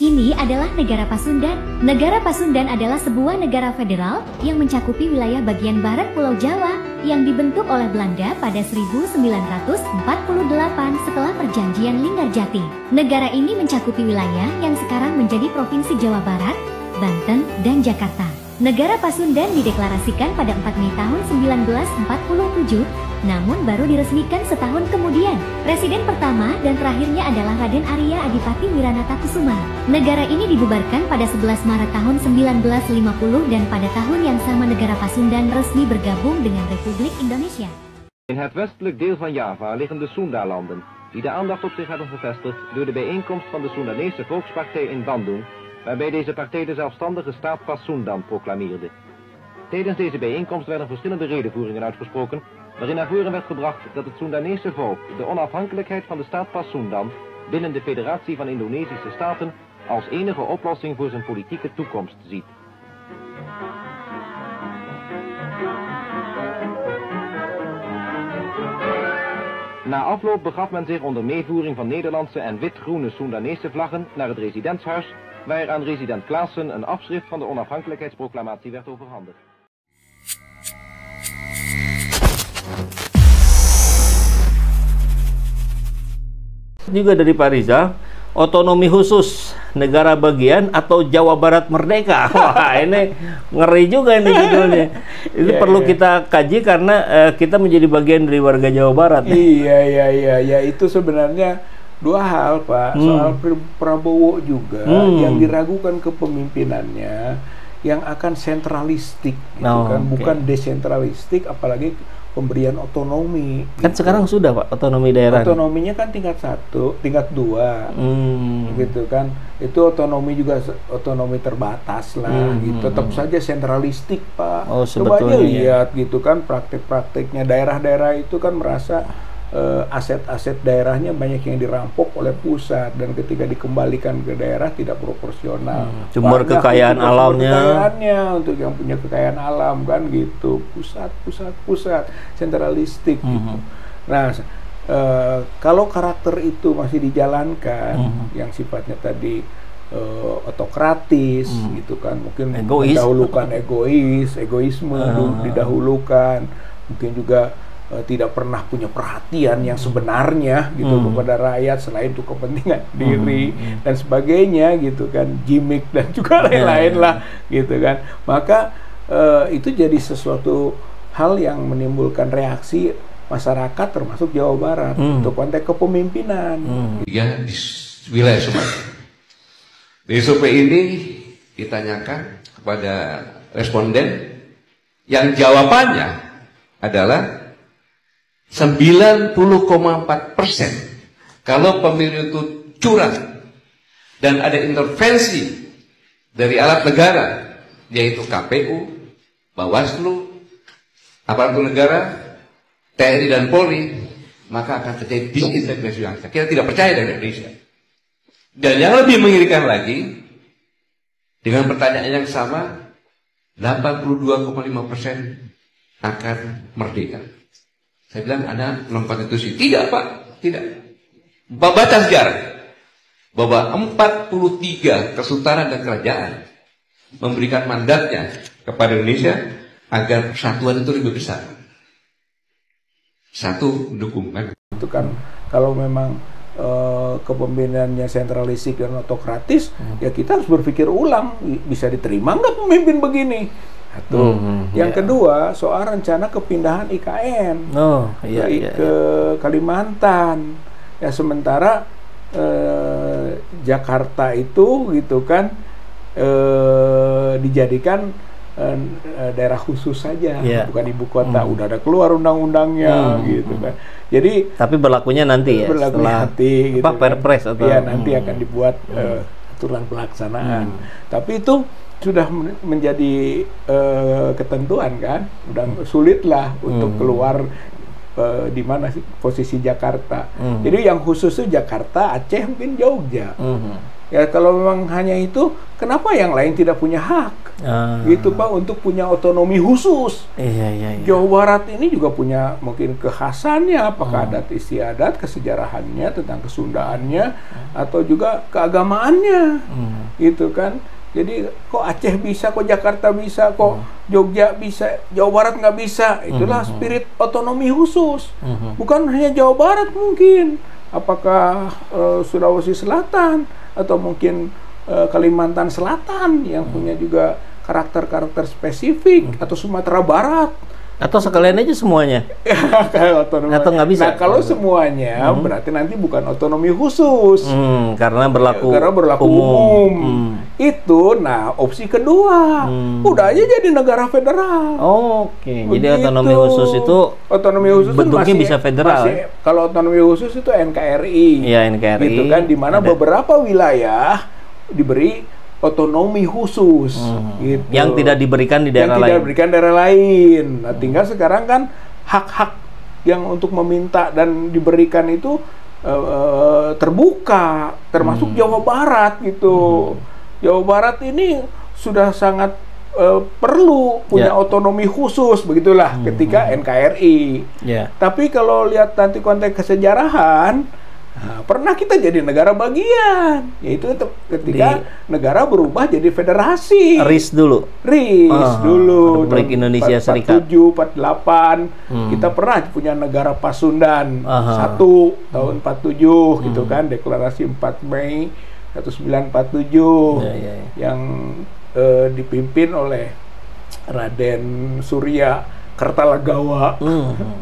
Ini adalah negara Pasundan. Negara Pasundan adalah sebuah negara federal yang mencakupi wilayah bagian barat Pulau Jawa yang dibentuk oleh Belanda pada 1948 setelah Perjanjian Linggarjati. Negara ini mencakupi wilayah yang sekarang menjadi Provinsi Jawa Barat, Banten, dan Jakarta. Negara Pasundan dideklarasikan pada 4 Mei tahun 1947, namun baru diresmikan setahun kemudian. Presiden pertama dan terakhirnya adalah Raden Arya Adipati Wiranata Kusuma. Negara ini dibubarkan pada 11 Maret tahun 1950 dan pada tahun yang sama negara Pasundan resmi bergabung dengan Republik Indonesia. In het westelijk deel van Java liggen de Sunda-landen, die de aandacht op zich hebben gevestigd door de bijeenkomst van de Soendanese Volkspartij in Bandung, waarbij deze partij de zelfstandige staat Pasundan proclameerde. Tijdens deze bijeenkomst werden verschillende redevoeringen uitgesproken, waarin naar voren werd gebracht dat het Soendanese volk de onafhankelijkheid van de staat Pasundan binnen de Federatie van Indonesische Staten als enige oplossing voor zijn politieke toekomst ziet. Na afloop begaf men zich onder meevoering van Nederlandse en wit-groene Soendanese vlaggen naar het residentshuis, waar aan resident Klaassen een afschrift van de onafhankelijkheidsproclamatie werd overhandigd. Juga dari Pak Rizal, otonomi khusus negara bagian atau Jawa Barat Merdeka. Wah, ini ngeri juga ini judulnya. Itu perlu kita kaji karena kita menjadi bagian dari warga Jawa Barat. Iya, itu sebenarnya dua hal, Pak. Soal Prabowo juga yang diragukan kepemimpinannya yang akan sentralistik gitu bukan desentralistik, apalagi pemberian otonomi. Kan gitu. Sekarang sudah, Pak, otonomi daerah. Otonominya kan tingkat 1, tingkat 2. Gitu kan. Itu otonomi juga otonomi terbatas lah gitu. Tetap saja sentralistik, Pak. Coba aja lihat gitu kan praktik-praktiknya daerah-daerah itu kan merasa aset-aset daerahnya banyak yang dirampok oleh pusat dan ketika dikembalikan ke daerah tidak proporsional. Sumber kekayaan alamnya. Untuk yang punya kekayaan alam kan gitu. Pusat sentralistik gitu. Nah, kalau karakter itu masih dijalankan yang sifatnya tadi otokratis gitu kan, mungkin mendahulukan egoisme didahulukan, mungkin juga tidak pernah punya perhatian yang sebenarnya gitu kepada rakyat selain untuk kepentingan diri dan sebagainya gitu kan, gimmick dan juga lain-lain lah gitu kan. Maka itu jadi sesuatu hal yang menimbulkan reaksi masyarakat termasuk Jawa Barat untuk konteks kepemimpinan. Ya, di wilayah Sumatera. Di survei ini ditanyakan kepada responden yang jawabannya adalah 90,4% kalau pemilu itu curang dan ada intervensi dari alat negara yaitu KPU, Bawaslu, aparatur negara, TNI dan Polri, maka akan terjadi disintegrasi bangsa. Kita tidak percaya dengan Indonesia. Dan yang lebih mengerikan lagi, dengan pertanyaan yang sama, 82,5% akan merdeka. Saya bilang ada non konstitusi. Tidak, Pak, tidak. Baca sejarah bahwa 43 kesultanan dan kerajaan memberikan mandatnya kepada Indonesia agar persatuan itu lebih besar. Satu mendukung kan. Itu kan kalau memang kepemimpinannya sentralistik dan otokratis, ya kita harus berpikir ulang, bisa diterima nggak pemimpin begini? Satu. Yang kedua, soal rencana kepindahan IKN ke Kalimantan. Ya sementara Jakarta itu gitu kan dijadikan daerah khusus saja, bukan ibu kota. Udah ada keluar undang-undangnya gitu kan. Jadi tapi berlakunya nanti ya, setelah nanti gitu Perpres atau nanti akan dibuat aturan pelaksanaan. Tapi itu sudah menjadi ketentuan kan, udah sulit lah untuk keluar di mana posisi Jakarta. Jadi yang khusus itu Jakarta, Aceh, mungkin Jogja. Ya kalau memang hanya itu, kenapa yang lain tidak punya hak? Gitu Pak, untuk punya otonomi khusus. Iya. Jawa Barat ini juga punya mungkin kekhasannya, apakah adat istiadat, kesejarahannya, tentang kesundaannya, atau juga keagamaannya, gitu kan. Jadi kok Aceh bisa, kok Jakarta bisa, kok Jogja bisa, Jawa Barat nggak bisa. Itulah spirit otonomi khusus. Bukan hanya Jawa Barat mungkin, apakah Sulawesi Selatan, atau mungkin Kalimantan Selatan yang punya juga karakter-karakter spesifik, atau Sumatera Barat, atau sekalian aja semuanya. Atau nggak bisa. Nah kalau semuanya berarti nanti bukan otonomi khusus, karena berlaku umum. Itu, nah opsi kedua, udah aja jadi negara federal. Oke. Jadi otonomi khusus itu bentuknya bisa federal. Kalau otonomi khusus itu NKRI. Iya, NKRI. Gitu kan, di mana beberapa wilayah diberi otonomi khusus, gitu. Yang tidak diberikan di daerah lain. Yang tidak diberikan daerah lain. Nah, tinggal sekarang kan hak-hak yang untuk meminta dan diberikan itu terbuka, termasuk Jawa Barat gitu. Jawa Barat ini sudah sangat perlu punya otonomi khusus, begitulah ketika NKRI. Tapi kalau lihat nanti konteks kesejarahan, pernah kita jadi negara bagian, yaitu ketika negara berubah jadi federasi. RIS dulu. Republik Indonesia Serikat. 47, 48, kita pernah punya negara Pasundan 1 tahun 47, gitu kan, deklarasi 4 Mei 1947 yang dipimpin oleh Raden Surya Kertalagawa.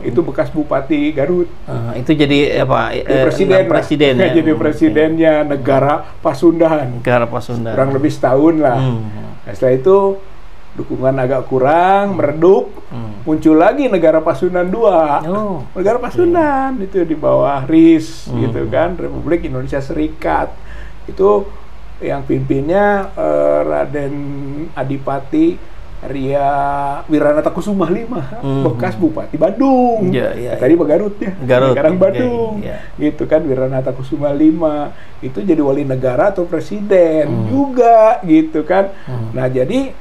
Itu bekas Bupati Garut. Itu jadi apa? Presiden ya? Jadi presidennya negara Pasundan. Kurang lebih setahun lah. Nah, setelah itu dukungan agak kurang, meredup, muncul lagi negara Pasundan 2. Negara Pasundan itu di bawah RIS, gitu kan, Republik Indonesia Serikat. Itu yang pimpinnya Raden Adipati Ria Wiranata Kusuma V, bekas Bupati Bandung. Tadi Garut ya, sekarang Bandung. Gitu kan, Wiranata Kusuma V itu jadi wali negara atau presiden juga, gitu kan. Nah, jadi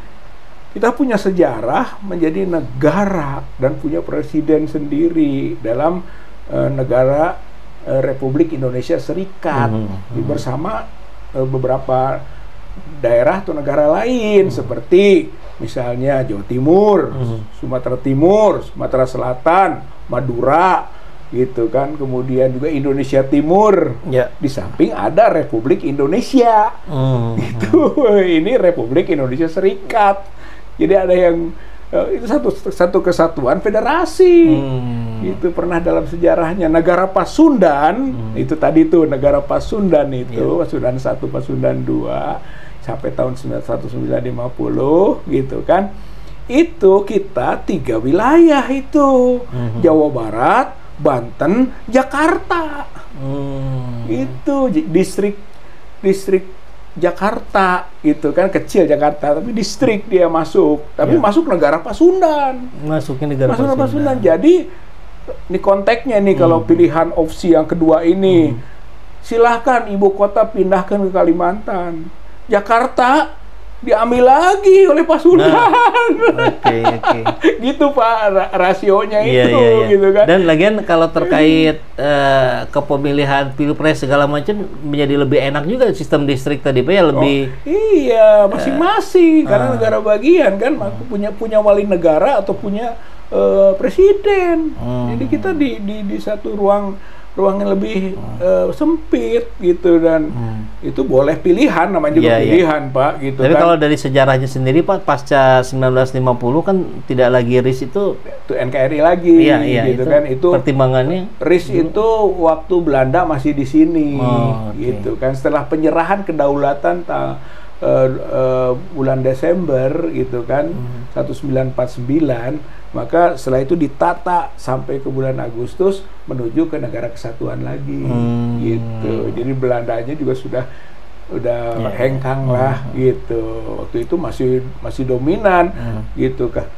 kita punya sejarah menjadi negara dan punya presiden sendiri dalam negara Republik Indonesia Serikat, bersama beberapa daerah atau negara lain, seperti misalnya Jawa Timur, Sumatera Timur, Sumatera Selatan, Madura, gitu kan. Kemudian juga Indonesia Timur. Di samping ada Republik Indonesia. Itu ini Republik Indonesia Serikat. Jadi ada yang itu satu kesatuan federasi. Itu pernah dalam sejarahnya negara Pasundan. Itu tadi tuh negara Pasundan itu, Pasundan 1, Pasundan 2 sampai tahun 1950, gitu kan. Itu kita 3 wilayah itu, Jawa Barat, Banten, Jakarta. Itu distrik Jakarta, gitu kan, kecil Jakarta, tapi distrik dia masuk, tapi masuk negara Pasundan. Masuknya negara Pasundan. Jadi ini konteksnya nih, kalau pilihan opsi yang kedua ini, silahkan ibu kota pindahkan ke Kalimantan. Jakarta diambil lagi oleh Pasundan. Gitu Pak, rasionya itu. Gitu kan. Dan lagian kalau terkait kepemilihan pilpres segala macam menjadi lebih enak juga sistem distrik tadi Pak ya, lebih. Iya, masing-masing karena negara bagian kan, punya wali negara atau punya presiden. Jadi kita di satu ruang yang lebih sempit gitu, dan itu boleh pilihan, namanya juga pilihan Pak, gitu. Tapi kan. kalau dari sejarahnya sendiri Pak, pasca 1950 kan tidak lagi RIS itu NKRI lagi, gitu kan. Itu pertimbangannya RIS itu waktu Belanda masih di sini, gitu kan. Setelah penyerahan kedaulatan bulan Desember, gitu kan, 1949, maka setelah itu ditata sampai ke bulan Agustus menuju ke negara kesatuan lagi, gitu. Jadi Belandanya juga sudah hengkang lah, gitu. Waktu itu masih dominan, gitu kan.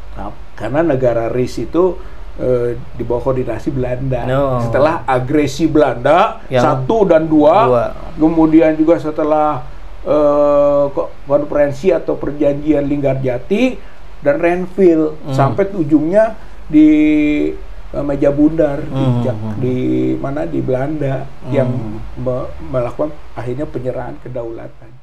Karena negara RIS itu di bawah koordinasi Belanda. Setelah agresi Belanda 1 dan 2, kemudian juga setelah konferensi atau perjanjian Linggarjati dan Renville sampai ujungnya di meja bundar di mana di Belanda yang melakukan akhirnya penyerahan kedaulatan.